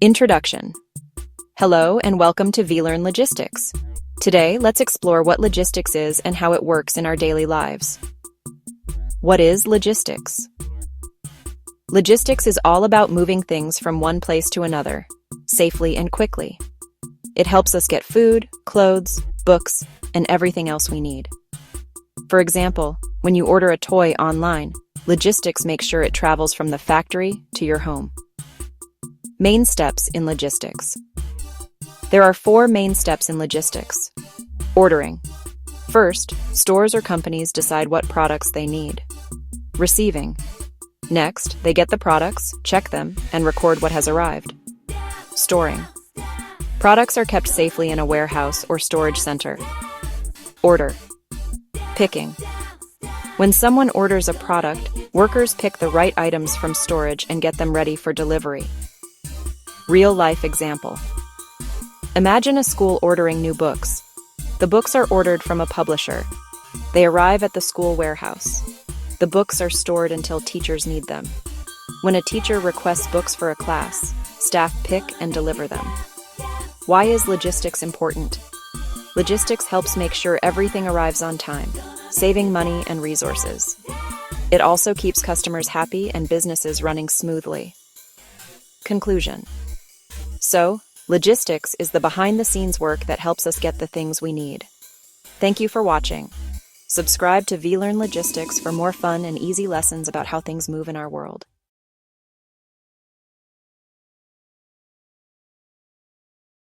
Introduction. Hello and welcome to vLearn Logistics. Today, let's explore what logistics is and how it works in our daily lives. What is logistics? Logistics is all about moving things from one place to another, safely and quickly. It helps us get food, clothes, books, and everything else we need. For example, when you order a toy online, logistics makes sure it travels from the factory to your home. Main steps in logistics. There are 4 main steps in logistics. Ordering. First, stores or companies decide what products they need. Receiving. Next, they get the products, check them, and record what has arrived. Storing. Products are kept safely in a warehouse or storage center. Order. Picking. When someone orders a product, workers pick the right items from storage and get them ready for delivery. Real-life example. Imagine a school ordering new books. The books are ordered from a publisher. They arrive at the school warehouse. The books are stored until teachers need them. When a teacher requests books for a class, staff pick and deliver them. Why is logistics important? Logistics helps make sure everything arrives on time, saving money and resources. It also keeps customers happy and businesses running smoothly. Conclusion. So, logistics is the behind-the-scenes work that helps us get the things we need. Thank you for watching. Subscribe to vLearn Logistics for more fun and easy lessons about how things move in our world.